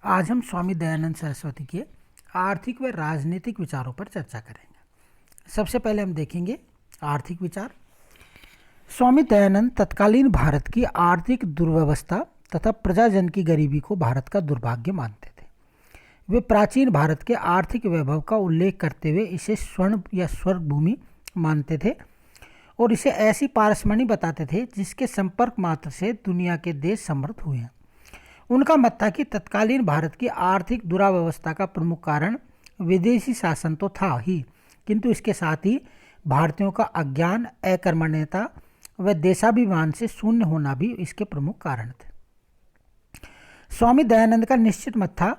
आज हम स्वामी दयानंद सरस्वती के आर्थिक व राजनीतिक विचारों पर चर्चा करेंगे। सबसे पहले हम देखेंगे आर्थिक विचार। स्वामी दयानंद तत्कालीन भारत की आर्थिक दुर्व्यवस्था तथा प्रजाजन की गरीबी को भारत का दुर्भाग्य मानते थे। वे प्राचीन भारत के आर्थिक वैभव का उल्लेख करते हुए इसे स्वर्ण या स्वर्ग भूमि मानते थे और इसे ऐसी पारसमणि बताते थे जिसके संपर्क मात्र से दुनिया के देश समृद्ध हुए हैं। उनका मत था कि तत्कालीन भारत की आर्थिक दुरावस्था का प्रमुख कारण विदेशी शासन तो था ही, किंतु इसके साथ ही भारतीयों का अज्ञान, अकर्मण्यता व देशाभिमान से शून्य होना भी इसके प्रमुख कारण थे। स्वामी दयानंद का निश्चित मत था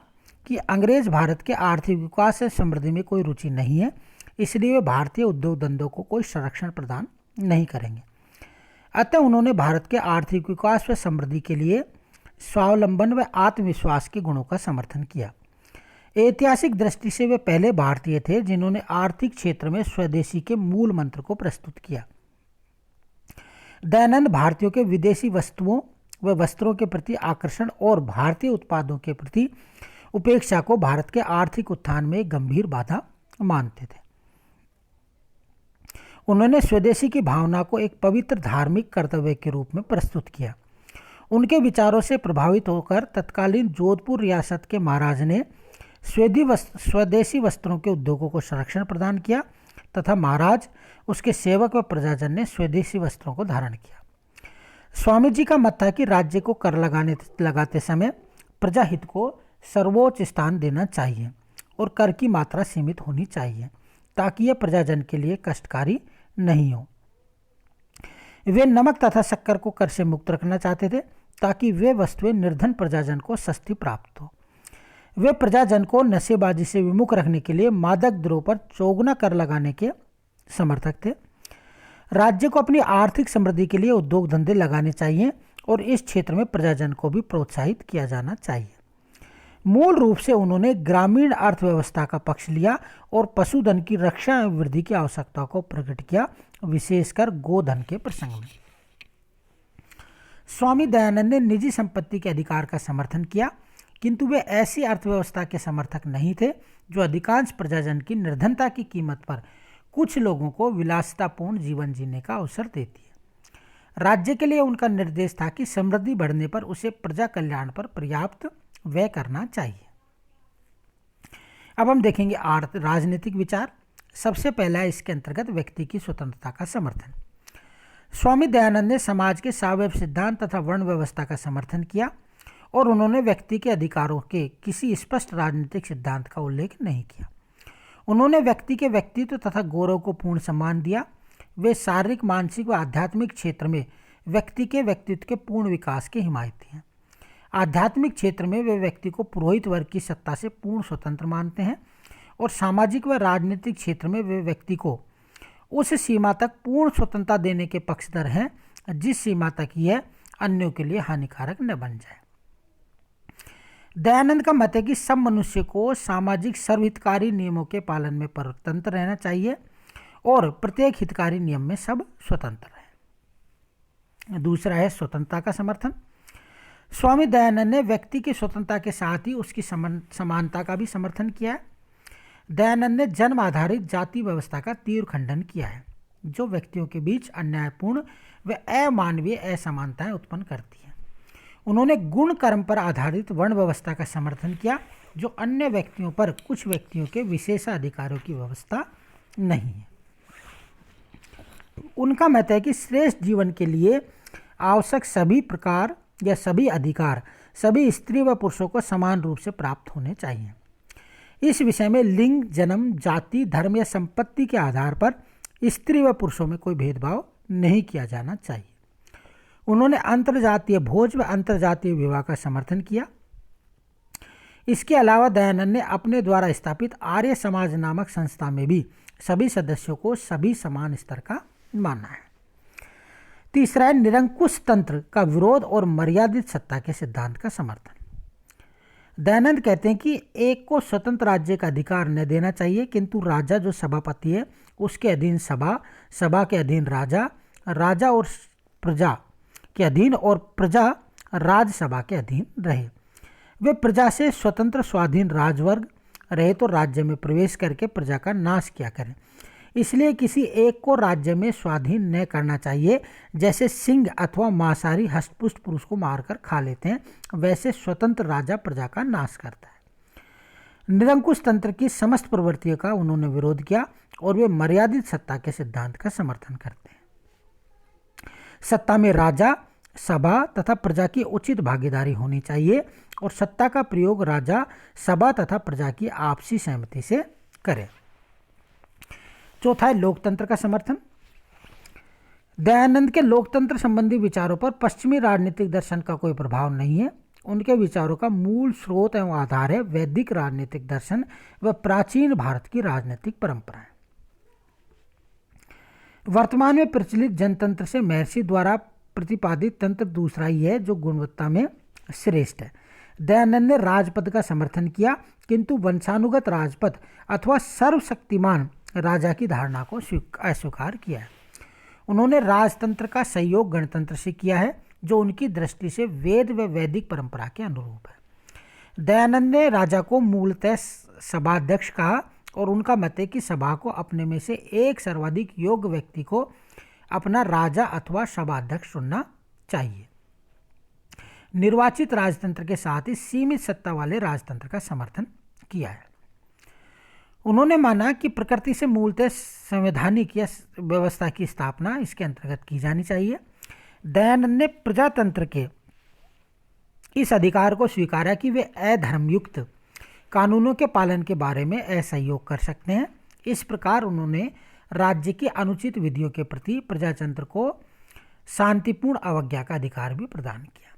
कि अंग्रेज भारत के आर्थिक विकास और समृद्धि में कोई रुचि नहीं है, इसलिए वे भारतीय उद्योग धंधों को कोई संरक्षण प्रदान नहीं करेंगे। अतः उन्होंने भारत के आर्थिक विकास व समृद्धि के लिए स्वावलंबन व आत्मविश्वास के गुणों का समर्थन किया। ऐतिहासिक दृष्टि से वे पहले भारतीय थे जिन्होंने आर्थिक क्षेत्र में स्वदेशी के मूल मंत्र को प्रस्तुत किया। दयानंद भारतीयों के विदेशी वस्तुओं व वस्त्रों के प्रति आकर्षण और भारतीय उत्पादों के प्रति उपेक्षा को भारत के आर्थिक उत्थान में गंभीर बाधा मानते थे। उन्होंने स्वदेशी की भावना को एक पवित्र धार्मिक कर्तव्य के रूप में प्रस्तुत किया। उनके विचारों से प्रभावित होकर तत्कालीन जोधपुर रियासत के महाराज ने स्वदेशी वस्त्रों के उद्योगों को संरक्षण प्रदान किया तथा महाराज, उसके सेवक व प्रजाजन ने स्वदेशी वस्त्रों को धारण किया। स्वामी जी का मत था कि राज्य को कर लगाते समय प्रजाहित को सर्वोच्च स्थान देना चाहिए और कर की मात्रा सीमित होनी चाहिए ताकि यह प्रजाजन के लिए कष्टकारी नहीं हो। वे नमक तथा शक्कर को कर से मुक्त रखना चाहते थे ताकि वे वस्तुएं निर्धन प्रजाजन को सस्ती प्राप्त हो। वे प्रजाजन को नशेबाजी से विमुख रखने के लिए मादक द्रव्यों पर चौगुना कर लगाने के समर्थक थे। राज्य को अपनी आर्थिक समृद्धि के लिए उद्योग धंधे लगाने चाहिए और इस क्षेत्र में प्रजाजन को भी प्रोत्साहित किया जाना चाहिए। मूल रूप से उन्होंने ग्रामीण अर्थव्यवस्था का पक्ष लिया और पशुधन की रक्षा एवं वृद्धि की आवश्यकता को प्रकट किया, विशेषकर गोधन के प्रसंग में। स्वामी दयानंद ने निजी संपत्ति के अधिकार का समर्थन किया, किंतु वे ऐसी अर्थव्यवस्था के समर्थक नहीं थे जो अधिकांश प्रजाजन की निर्धनता की कीमत पर कुछ लोगों को विलासितापूर्ण जीवन जीने का अवसर देती है। राज्य के लिए उनका निर्देश था कि समृद्धि बढ़ने पर उसे प्रजा कल्याण पर पर्याप्त व्यय करना चाहिए। अब हम देखेंगे राजनीतिक विचार। सबसे पहला है इसके अंतर्गत व्यक्ति की स्वतंत्रता का समर्थन। स्वामी दयानंद ने समाज के सावयव सिद्धांत तथा वर्ण व्यवस्था का समर्थन किया और उन्होंने व्यक्ति के अधिकारों के किसी स्पष्ट राजनीतिक सिद्धांत का उल्लेख नहीं किया। उन्होंने व्यक्ति के व्यक्तित्व तथा गौरव को पूर्ण सम्मान दिया। वे शारीरिक, मानसिक व आध्यात्मिक क्षेत्र में व्यक्ति के व्यक्तित्व के पूर्ण विकास के हिमायती हैं। आध्यात्मिक क्षेत्र में वे व्यक्ति को पुरोहित वर्ग की सत्ता से पूर्ण स्वतंत्र मानते हैं और सामाजिक व राजनीतिक क्षेत्र में वे व्यक्ति को उस सीमा तक पूर्ण स्वतंत्रता देने के पक्षधर हैं जिस सीमा तक यह अन्यों के लिए हानिकारक न बन जाए। दयानंद का मत है कि सब मनुष्य को सामाजिक सर्वहितकारी नियमों के पालन में परतंत्र रहना चाहिए और प्रत्येक हितकारी नियम में सब स्वतंत्र है। दूसरा है स्वतंत्रता का समर्थन। स्वामी दयानंद ने व्यक्ति की स्वतंत्रता के साथ ही उसकी समानता का भी समर्थन किया है। दयानंद ने जन्म आधारित जाति व्यवस्था का तीव्र खंडन किया है जो व्यक्तियों के बीच अन्यायपूर्ण व अमानवीय असमानताएं उत्पन्न करती है। उन्होंने गुण कर्म पर आधारित वर्ण व्यवस्था का समर्थन किया जो अन्य व्यक्तियों पर कुछ व्यक्तियों के विशेषाधिकारों की व्यवस्था नहीं है। उनका मत है कि श्रेष्ठ जीवन के लिए आवश्यक सभी प्रकार या सभी अधिकार सभी स्त्री व पुरुषों को समान रूप से प्राप्त होने चाहिए। इस विषय में लिंग, जन्म, जाति, धर्म या संपत्ति के आधार पर स्त्री व पुरुषों में कोई भेदभाव नहीं किया जाना चाहिए। उन्होंने अंतर्जातीय भोज व अंतर्जातीय विवाह का समर्थन किया। इसके अलावा दयानंद ने अपने द्वारा स्थापित आर्य समाज नामक संस्था में भी सभी सदस्यों को सभी समान स्तर का माना है। तीसरा है निरंकुश तंत्र का विरोध और मर्यादित सत्ता के सिद्धांत का समर्थन। दयानंद कहते हैं कि एक को स्वतंत्र राज्य का अधिकार न देना चाहिए, किंतु राजा जो सभापति है उसके अधीन सभा, सभा के अधीन राजा, राजा और प्रजा के अधीन और प्रजा राज्यसभा के अधीन रहे। वे प्रजा से स्वतंत्र स्वाधीन राजवर्ग रहे तो राज्य में प्रवेश करके प्रजा का नाश किया करें। इसलिए किसी एक को राज्य में स्वाधीन न करना चाहिए। जैसे सिंह अथवा मांसाहारी हष्टपुष्ट पुरुष को मारकर खा लेते हैं, वैसे स्वतंत्र राजा प्रजा का नाश करता है। निरंकुश तंत्र की समस्त प्रवृत्तियों का उन्होंने विरोध किया और वे मर्यादित सत्ता के सिद्धांत का समर्थन करते हैं। सत्ता में राजा, सभा तथा प्रजा की उचित भागीदारी होनी चाहिए और सत्ता का प्रयोग राजा, सभा तथा प्रजा की आपसी सहमति से करें। चौथा है लोकतंत्र का समर्थन। दयानंद के लोकतंत्र संबंधी विचारों पर पश्चिमी राजनीतिक दर्शन का कोई प्रभाव नहीं है। उनके विचारों का मूल स्रोत एवं आधार है वैदिक राजनीतिक दर्शन व प्राचीन भारत की राजनीतिक परंपराएं। वर्तमान में प्रचलित जनतंत्र से महर्षि द्वारा प्रतिपादित तंत्र दूसरा ही है जो गुणवत्ता में श्रेष्ठ है। दयानंद ने राजपद का समर्थन किया, किंतु वंशानुगत राजपद अथवा सर्वशक्तिमान राजा की धारणा को अस्वीकार किया है। उन्होंने राजतंत्र का सहयोग गणतंत्र से किया है, जो उनकी दृष्टि से वेद व वैदिक परंपरा के अनुरूप है। दयानंद ने राजा को मूलतः सभाध्यक्ष कहा और उनका मत है कि सभा को अपने में से एक सर्वाधिक योग्य व्यक्ति को अपना राजा अथवा सभाध्यक्ष चुनना चाहिए। निर्वाचित राजतंत्र के साथ ही सीमित सत्ता वाले राजतंत्र का समर्थन किया है। उन्होंने माना कि प्रकृति से मूलतः संवैधानिक या व्यवस्था की स्थापना इसके अंतर्गत की जानी चाहिए। दयानंद ने प्रजातंत्र के इस अधिकार को स्वीकारा कि वे अधर्मयुक्त कानूनों के पालन के बारे में असहयोग कर सकते हैं। इस प्रकार उन्होंने राज्य की अनुचित विधियों के प्रति प्रजातंत्र को शांतिपूर्ण अवज्ञा का अधिकार भी प्रदान किया।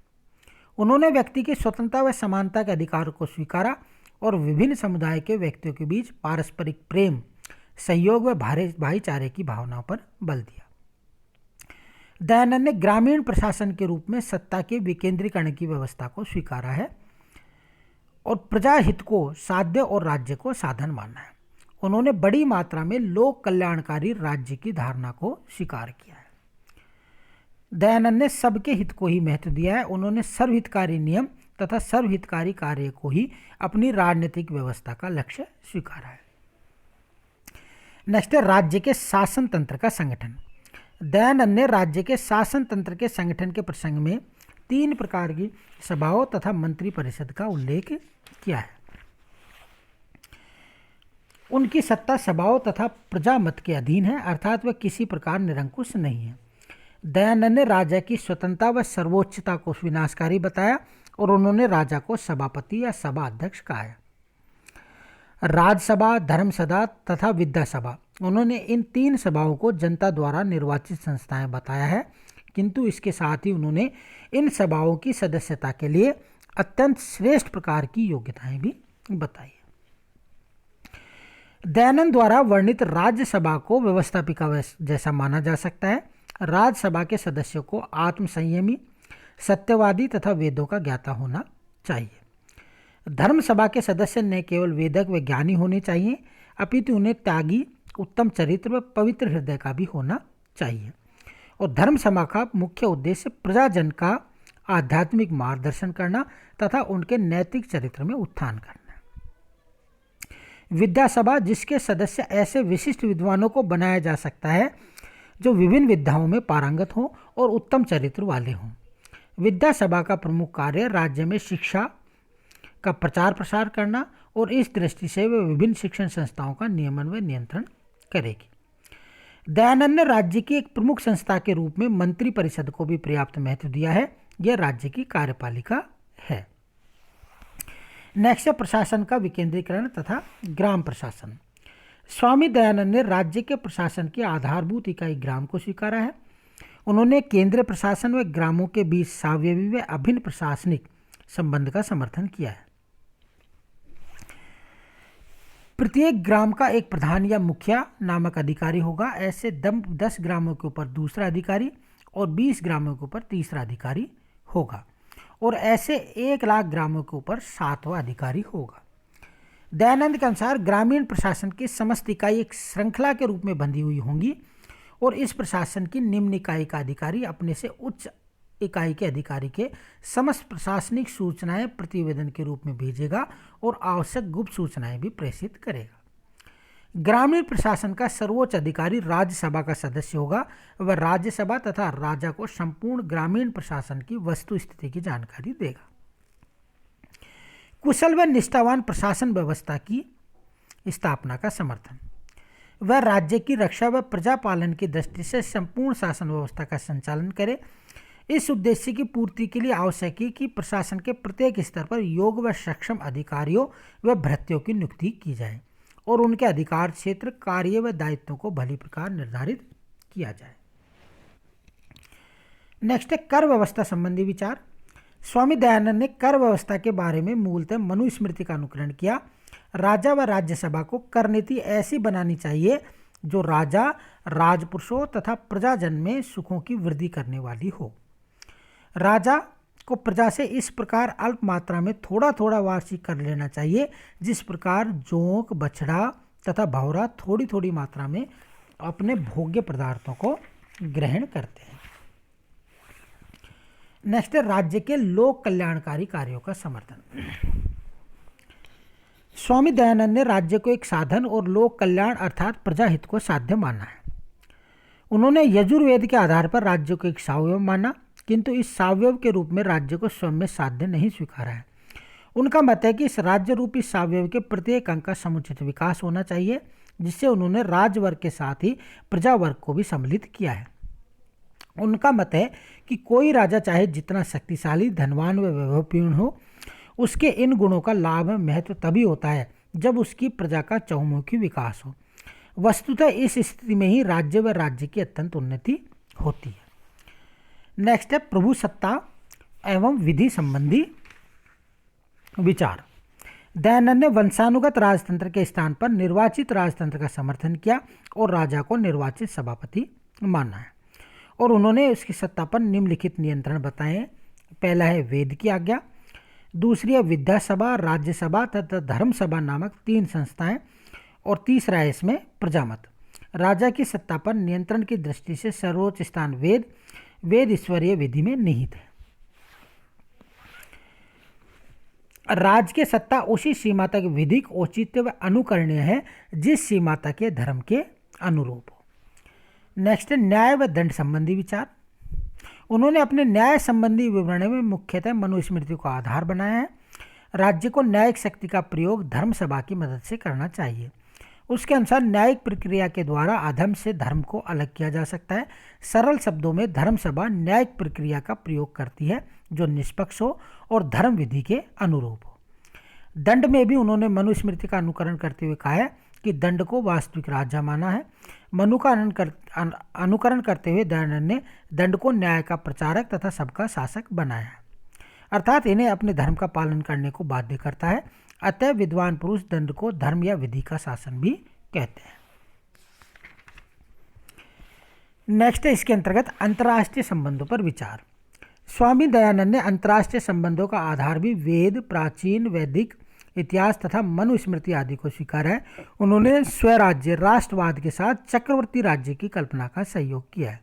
उन्होंने व्यक्ति की स्वतंत्रता व समानता के अधिकार को स्वीकारा और विभिन्न समुदाय के व्यक्तियों के बीच पारस्परिक प्रेम, सहयोग व भाईचारे की भावना पर बल दिया। दयानंद ने ग्रामीण प्रशासन के रूप में सत्ता के विकेंद्रीकरण की व्यवस्था को स्वीकारा है और प्रजा हित को साध्य और राज्य को साधन माना है। उन्होंने बड़ी मात्रा में लोक कल्याणकारी राज्य की धारणा को स्वीकार किया है। दयानंद ने सबके हित को ही महत्व दिया है। उन्होंने सर्वहितकारी नियम तथा सर्वहितकारी कार्य को ही अपनी राजनीतिक व्यवस्था का लक्ष्य स्वीकारा है। नेक्स्ट है राज्य के शासन तंत्र का संगठन। दयानंद ने राज्य के शासन तंत्र के संगठन के प्रसंग में 3 प्रकार की सभाओं तथा मंत्री परिषद का उल्लेख किया है। उनकी सत्ता सभाओं तथा प्रजा मत के अधीन है, अर्थात वह किसी प्रकार निरंकुश नहीं है। दयानंद ने राजा की स्वतंत्रता व सर्वोच्चता को विनाशकारी बताया और उन्होंने राजा को सभापति या सभा अध्यक्ष कहा है। राजसभा, धर्मसभा तथा विद्यासभा, उन्होंने इन 3 सभाओं को जनता द्वारा निर्वाचित संस्थाएं बताया है, किंतु इसके साथ ही उन्होंने इन सभाओं की सदस्यता के लिए अत्यंत श्रेष्ठ प्रकार की योग्यताएं भी बताई है। दयानंद द्वारा वर्णित राज्यसभा को व्यवस्थापिका जैसा माना जा सकता है। राज्यसभा के सदस्यों को आत्मसंयमी, सत्यवादी तथा वेदों का ज्ञाता होना चाहिए। धर्मसभा के सदस्य न केवल वेदक व ज्ञानी होने चाहिए, अपितु उन्हें त्यागी, उत्तम चरित्र व पवित्र हृदय का भी होना चाहिए। और धर्मसभा का मुख्य उद्देश्य प्रजाजन का आध्यात्मिक मार्गदर्शन करना तथा उनके नैतिक चरित्र में उत्थान करना। विद्यासभा, जिसके सदस्य ऐसे विशिष्ट विद्वानों को बनाया जा सकता है जो विभिन्न विद्याओं में पारंगत हों और उत्तम चरित्र वाले हों। विद्यासभा का प्रमुख कार्य राज्य में शिक्षा का प्रचार प्रसार करना और इस दृष्टि से वे विभिन्न शिक्षण संस्थाओं का नियमन व नियंत्रण करेगी। दयानंद ने राज्य की एक प्रमुख संस्था के रूप में मंत्री परिषद को भी पर्याप्त महत्व दिया है। यह राज्य की कार्यपालिका है। नेक्स्ट है प्रशासन का विकेंद्रीकरण तथा ग्राम प्रशासन। स्वामी दयानंद ने राज्य के प्रशासन की आधारभूत इकाई ग्राम को स्वीकारा है। उन्होंने केंद्रीय प्रशासन व ग्रामों के बीच सावयवी व अभिन्न प्रशासनिक संबंध का समर्थन किया है। प्रत्येक ग्राम का एक प्रधान या मुखिया नामक अधिकारी होगा। ऐसे 10 ग्रामों के ऊपर दूसरा अधिकारी और 20 ग्रामों के ऊपर तीसरा अधिकारी होगा और ऐसे 1 लाख ग्रामों के ऊपर 7वां अधिकारी होगा। दयानंद के अनुसार ग्रामीण प्रशासन की समस्त इकाई एक श्रृंखला के रूप में बंधी हुई होंगी और इस प्रशासन की निम्न इकाई का अधिकारी अपने से उच्च इकाई के अधिकारी के समस्त प्रशासनिक सूचनाएं प्रतिवेदन के रूप में भेजेगा और आवश्यक गुप्त सूचनाएं भी प्रेषित करेगा। ग्रामीण प्रशासन का सर्वोच्च अधिकारी राज्यसभा का सदस्य होगा। वह राज्यसभा तथा राजा को संपूर्ण ग्रामीण प्रशासन की वस्तु स्थिति की जानकारी देगा। कुशल व निष्ठावान प्रशासन व्यवस्था की स्थापना का समर्थन। वह राज्य की रक्षा व प्रजा पालन की दृष्टि से संपूर्ण शासन व्यवस्था का संचालन करे। इस उद्देश्य की पूर्ति के लिए आवश्यक है कि प्रशासन के प्रत्येक स्तर पर योग्य व सक्षम अधिकारियों व भृत्यों की नियुक्ति की जाए और उनके अधिकार क्षेत्र, कार्य व दायित्वों को भली प्रकार निर्धारित किया जाए। नेक्स्ट है कर व्यवस्था संबंधी विचार। स्वामी दयानंद ने कर व्यवस्था के बारे में मूलतः मनुस्मृति का अनुकरण किया। राजा व राज्यसभा को कर नीति ऐसी बनानी चाहिए जो राजा, राजपुरुषों तथा प्रजाजन में सुखों की वृद्धि करने वाली हो। राजा को प्रजा से इस प्रकार अल्प मात्रा में थोड़ा थोड़ा वार्षिक कर लेना चाहिए जिस प्रकार जोंक, बछड़ा तथा भौरा थोड़ी थोड़ी मात्रा में अपने भोग्य पदार्थों को ग्रहण करते हैं। नेक्स्ट है राज्य के लोक कल्याणकारी कार्यों का समर्थन। स्वामी दयानंद ने राज्य को एक साधन और लोक कल्याण अर्थात प्रजाहित को साध्य माना है। उन्होंने यजुर्वेद के आधार पर राज्य को एक सावयव माना, किंतु इस सावयव के रूप में राज्य को स्वयं में साध्य नहीं स्वीकारा है। उनका मत है कि इस राज्य रूपी सावयव के प्रत्येक अंग का समुचित विकास होना चाहिए, जिससे उन्होंने राजवर्ग के साथ ही प्रजा वर्ग को भी सम्मिलित किया है। उनका मत है कि कोई राजा चाहे जितना शक्तिशाली, धनवान व वैभवपूर्ण हो, उसके इन गुणों का लाभ महत्व तभी होता है जब उसकी प्रजा का चहुमुखी विकास हो। वस्तुतः इस स्थिति में ही राज्य व राज्य की अत्यंत उन्नति होती है। नेक्स्ट है प्रभु सत्ता एवं विधि संबंधी विचार। दयानंद ने वंशानुगत राजतंत्र के स्थान पर निर्वाचित राजतंत्र का समर्थन किया और राजा को निर्वाचित सभापति माना है और उन्होंने उसकी सत्ता पर निम्नलिखित नियंत्रण बताए। पहला है वेद की आज्ञा, दूसरी है विद्यासभा, राज्यसभा तथा धर्मसभा नामक 3 संस्थाएं और तीसरा है इसमें प्रजामत। राजा की सत्ता पर नियंत्रण की दृष्टि से सर्वोच्च स्थान वेद ईश्वरीय विधि में निहित है। राज की सत्ता उसी सीमा तक विधिक, औचित्य व अनुकरणीय है जिस सीमा तक के धर्म के अनुरूप हो। नेक्स्ट है न्याय व दंड संबंधी विचार। उन्होंने अपने न्याय संबंधी विवरण में मुख्यतः मनुस्मृति को आधार बनाया है। राज्य को न्यायिक शक्ति का प्रयोग धर्मसभा की मदद से करना चाहिए। उसके अनुसार न्यायिक प्रक्रिया के द्वारा अधर्म से धर्म को अलग किया जा सकता है। सरल शब्दों में धर्मसभा न्यायिक प्रक्रिया का प्रयोग करती है जो निष्पक्ष हो और धर्म विधि के अनुरूप हो। दंड में भी उन्होंने मनुस्मृति का अनुकरण करते हुए कहा है कि दंड को वास्तविक राजा माना है। मनु का अनुकरण करते हुए दयानंद ने दंड को न्याय का प्रचारक तथा सबका शासक बनाया है, अर्थात इन्हें अपने धर्म का पालन करने को बाध्य करता है। अतः विद्वान पुरुष दंड को धर्म या विधि का शासन भी कहते हैं। नेक्स्ट है इसके अंतर्गत अंतर्राष्ट्रीय संबंधों पर विचार। स्वामी दयानंद ने अंतर्राष्ट्रीय संबंधों का आधार भी वेद, प्राचीन वैदिक इतिहास तथा मनुस्मृति आदि को स्वीकारा है। उन्होंने स्वराज्य राष्ट्रवाद के साथ चक्रवर्ती राज्य की कल्पना का सहयोग किया है।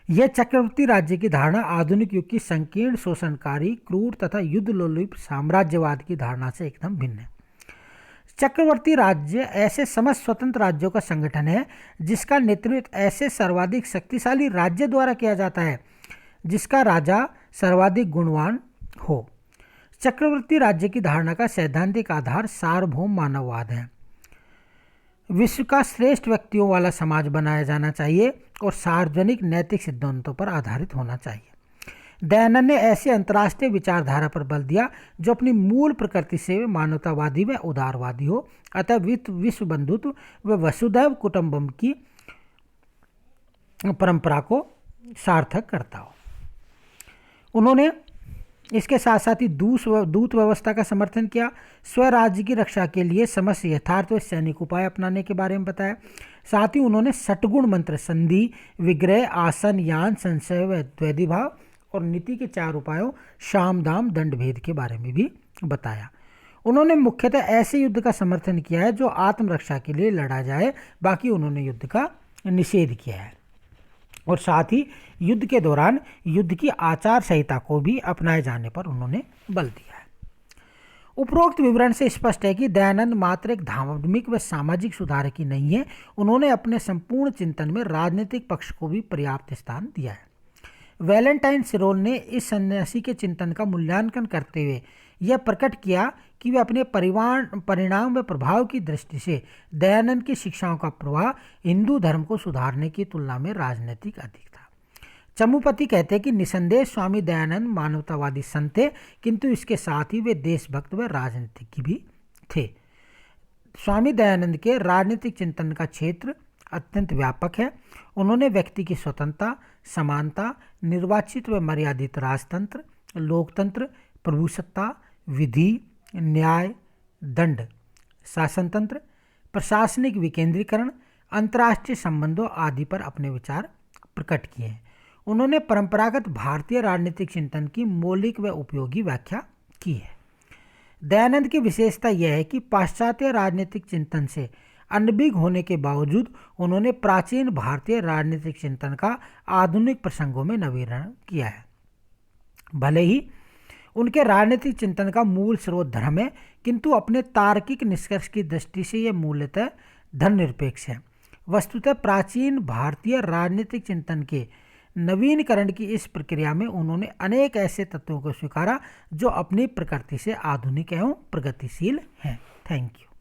यह चक्रवर्ती राज्य की धारणा आधुनिक युग की संकीर्ण, शोषणकारी, क्रूर तथा युद्ध लोलुप साम्राज्यवाद की धारणा से एकदम भिन्न है। चक्रवर्ती राज्य ऐसे समस्त स्वतंत्र राज्यों का संगठन है जिसका नेतृत्व ऐसे सर्वाधिक शक्तिशाली राज्य द्वारा किया जाता है जिसका राजा सर्वाधिक गुणवान हो। चक्रवर्ती राज्य की धारणा का सैद्धांतिक आधार सार्वभौम मानववाद है। विश्व का श्रेष्ठ व्यक्तियों वाला समाज बनाया जाना चाहिए और सार्वजनिक नैतिक सिद्धांतों पर आधारित होना चाहिए। दयानंद ने ऐसी अंतर्राष्ट्रीय विचारधारा पर बल दिया जो अपनी मूल प्रकृति से मानवतावादी व उदारवादी हो। अतः विश्व बंधुत्व व वसुधैव कुटुंबकम की परंपरा को सार्थक करता हो। उन्होंने इसके साथ साथ ही दूत व्यवस्था का समर्थन किया। स्वराज्य की रक्षा के लिए समस्त यथार्थ व सैनिक उपाय अपनाने के बारे में बताया। साथ ही उन्होंने षटगुण मंत्र, संधि, विग्रह, आसन, यान, संशय व द्वैधिभाव और नीति के 4 उपायों शाम, दाम, दंड भेद के बारे में भी बताया। उन्होंने मुख्यतः ऐसे युद्ध का समर्थन किया है जो आत्मरक्षा के लिए लड़ा जाए, बाकी उन्होंने युद्ध का निषेध किया है। और साथ ही युद्ध के दौरान युद्ध की आचार संहिता को भी अपनाए जाने पर उन्होंने बल दिया है। उपरोक्त विवरण से स्पष्ट है कि दयानंद मात्र एक धार्मिक व सामाजिक सुधारक ही नहीं है, उन्होंने अपने संपूर्ण चिंतन में राजनीतिक पक्ष को भी पर्याप्त स्थान दिया है। वैलेंटाइन सिरोल ने इस सन्यासी के चिंतन का मूल्यांकन करते हुए यह प्रकट किया कि वे अपने परिणाम व प्रभाव की दृष्टि से दयानंद की शिक्षाओं का प्रभाव हिंदू धर्म को सुधारने की तुलना में राजनीतिक अधिक था। चमुपति कहते हैं कि निसंदेह स्वामी दयानंद मानवतावादी संत थे, किंतु इसके साथ ही वे देशभक्त व राजनीतिज्ञ भी थे। स्वामी दयानंद के राजनीतिक चिंतन का क्षेत्र अत्यंत व्यापक है। उन्होंने व्यक्ति की स्वतंत्रता, समानता, निर्वाचित व मर्यादित राजतंत्र, लोकतंत्र, प्रभुसत्ता, विधि, न्याय, दंड, शासनतंत्र, प्रशासनिक विकेंद्रीकरण, अंतर्राष्ट्रीय संबंधों आदि पर अपने विचार प्रकट किए हैं। उन्होंने परंपरागत भारतीय राजनीतिक चिंतन की मौलिक व उपयोगी व्याख्या की है। दयानंद की विशेषता यह है कि पाश्चात्य राजनीतिक चिंतन से अनभिज्ञ होने के बावजूद उन्होंने प्राचीन भारतीय राजनीतिक चिंतन का आधुनिक प्रसंगों में नवीकरण किया है। भले ही उनके राजनीतिक चिंतन का मूल स्रोत धर्म है, किंतु अपने तार्किक निष्कर्ष की दृष्टि से यह मूलतः धर्मनिरपेक्ष है। वस्तुतः प्राचीन भारतीय राजनीतिक चिंतन के नवीनीकरण की इस प्रक्रिया में उन्होंने अनेक ऐसे तत्वों को स्वीकारा जो अपनी प्रकृति से आधुनिक एवं प्रगतिशील हैं। Thank you.